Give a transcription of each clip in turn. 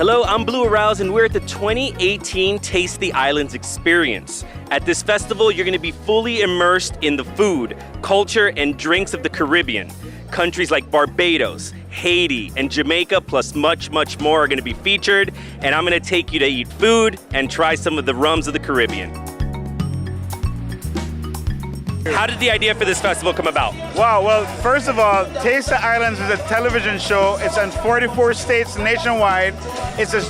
Hello, I'm Blue Arouse, and we're at the 2018 Taste the Islands Experience. At this festival, you're going to be fully immersed in the food, culture, and drinks of the Caribbean. Countries like Barbados, Haiti, and Jamaica, plus much, much more are going to be featured, and I'm going to take you to eat food and try some of the rums of the Caribbean. How did the idea for this festival come about? Wow, well, first of all, Taste the Islands is a television show. It's on 44 states nationwide. It's a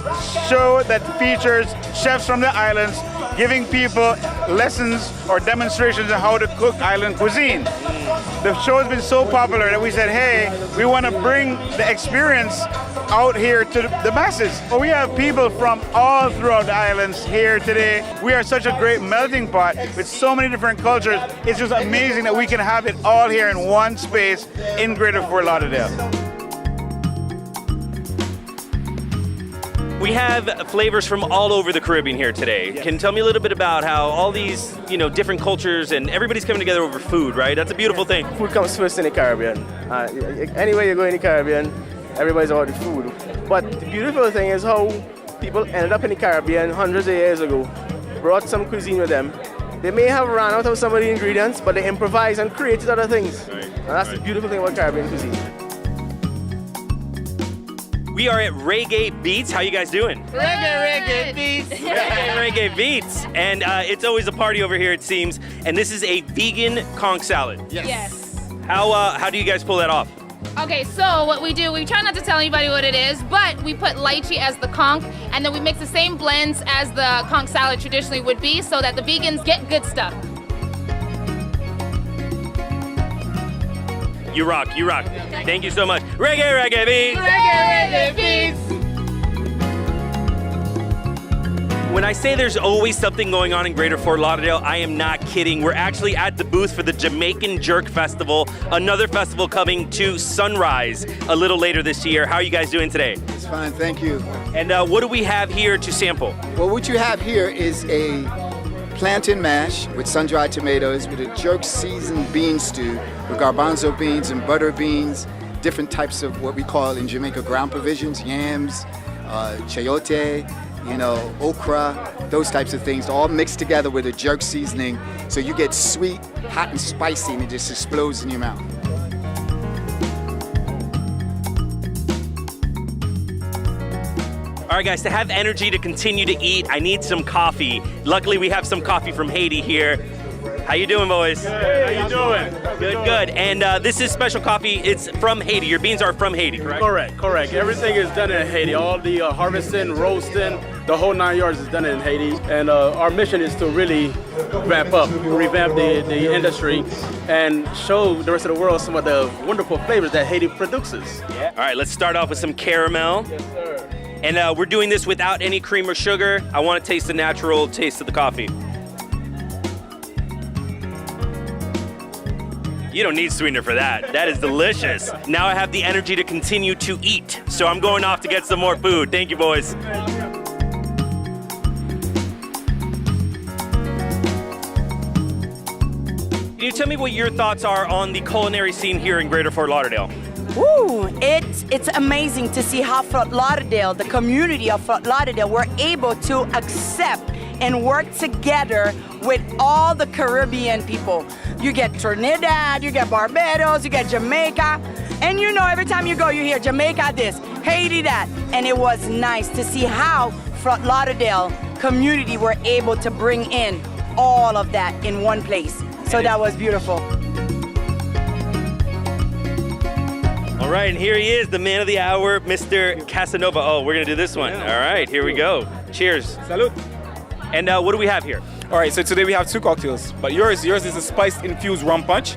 show that features chefs from the islands giving people lessons or demonstrations on how to cook island cuisine. The show has been so popular that we said, hey, we want to bring the experience out here to the masses. Well, we have people from all throughout the islands here today. We are such a great melting pot with so many different cultures. It's just amazing that we can have it all here in one space in Greater Fort Lauderdale. We have flavors from all over the Caribbean here today. Yes. Can you tell me a little bit about how all these, different cultures and everybody's coming together over food, right? That's a beautiful thing. Food comes first in the Caribbean. Anywhere you go in the Caribbean, everybody's about the food. But the beautiful thing is how people ended up in the Caribbean hundreds of years ago, brought some cuisine with them. They may have run out of some of the ingredients, but they improvised and created other things. Right. And that's the beautiful thing about Caribbean cuisine. We are at Reggae Beats. How you guys doing? Reggae Beats. Reggae Beats. And it's always a party over here, it seems. And this is a vegan conch salad. Yes. How do you guys pull that off? Okay, so what we do, we try not to tell anybody what it is, but we put lychee as the conch, and then we mix the same blends as the conch salad traditionally would be, so that the vegans get good stuff. You rock, you rock. Thank you so much. Reggae Beats. Reggae Beats. When I say there's always something going on in Greater Fort Lauderdale, I am not kidding. We're actually at the booth for the Jamaican Jerk Festival, another festival coming to Sunrise a little later this year. How are you guys doing today? It's fine, thank you. And what do we have here to sample? Well, what you have here is a plantain mash with sun-dried tomatoes with a jerk seasoned bean stew with garbanzo beans and butter beans, different types of what we call in Jamaica ground provisions, yams, chayote, okra, those types of things, all mixed together with a jerk seasoning. So you get sweet, hot and spicy, and it just explodes in your mouth. All right, guys, to have energy to continue to eat, I need some coffee. Luckily, we have some coffee from Haiti here. How you doing, boys? Hey, how you doing? Good. And this is special coffee. It's from Haiti. Your beans are from Haiti, correct? Correct. Everything is done in Haiti. All the harvesting, roasting, the whole 9 yards is done in Haiti. And our mission is to really revamp the industry and show the rest of the world some of the wonderful flavors that Haiti produces. Yeah. All right, let's start off with some caramel. Yes, sir. And we're doing this without any cream or sugar. I want to taste the natural taste of the coffee. You don't need sweetener for that. That is delicious. Now I have the energy to continue to eat. So I'm going off to get some more food. Thank you, boys. Can you tell me what your thoughts are on the culinary scene here in Greater Fort Lauderdale? Woo! It's amazing to see how Fort Lauderdale, the community of Fort Lauderdale, were able to accept and work together with all the Caribbean people. You get Trinidad, you get Barbados, you get Jamaica, and every time you go, you hear Jamaica this, Haiti that, and it was nice to see how Fort Lauderdale community were able to bring in all of that in one place. So that was beautiful. All right, and here he is, the man of the hour, Mr. Casanova. Oh, we're gonna do this one. All right, here we go. Cheers. Salud. And what do we have here? All right, so today we have two cocktails, but yours is a spice-infused rum punch,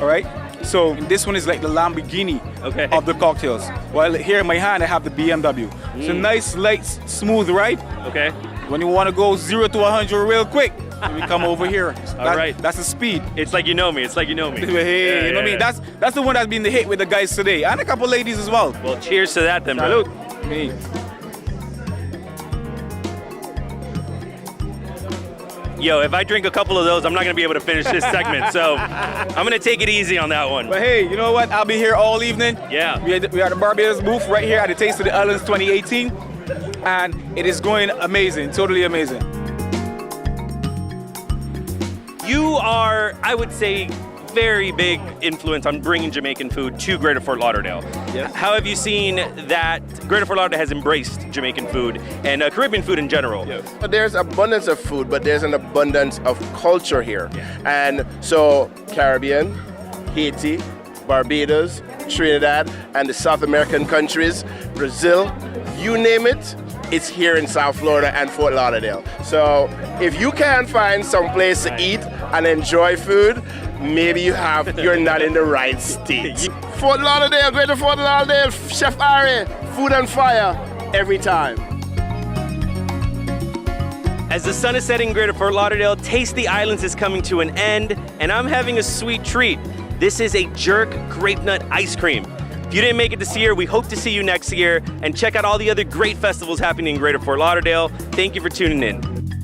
all right? So this one is like the Lamborghini of the cocktails. While here in my hand, I have the BMW. It's a nice, light, smooth ride. Okay. When you want to go 0 to 100 real quick, we come over here. All right. That's the speed. It's like you know me. It's like you know me. Hey, you know what I mean? That's the one that's been the hit with the guys today, and a couple ladies as well. Well, cheers to that then, bro. Salud. Me. Yo, if I drink a couple of those, I'm not going to be able to finish this segment. So I'm going to take it easy on that one. But hey, you know what? I'll be here all evening. Yeah. We are at the Barbados booth right here at the Taste of the Islands 2018. and it is going amazing, totally amazing. You are, I would say, very big influence on bringing Jamaican food to Greater Fort Lauderdale. Yes. How have you seen that Greater Fort Lauderdale has embraced Jamaican food and Caribbean food in general? Yes. There's abundance of food, but there's an abundance of culture here. And so Caribbean, Haiti, Barbados, Trinidad, and the South American countries, Brazil, you name it, it's here in South Florida and Fort Lauderdale. So if you can't find some place to eat and enjoy food, maybe you're not in the right state. Fort Lauderdale, Greater Fort Lauderdale, Chef Ari, food and fire, every time. As the sun is setting in Greater Fort Lauderdale, Taste the Islands is coming to an end, and I'm having a sweet treat. This is a jerk grape nut ice cream. If you didn't make it this year, we hope to see you next year, and check out all the other great festivals happening in Greater Fort Lauderdale. Thank you for tuning in.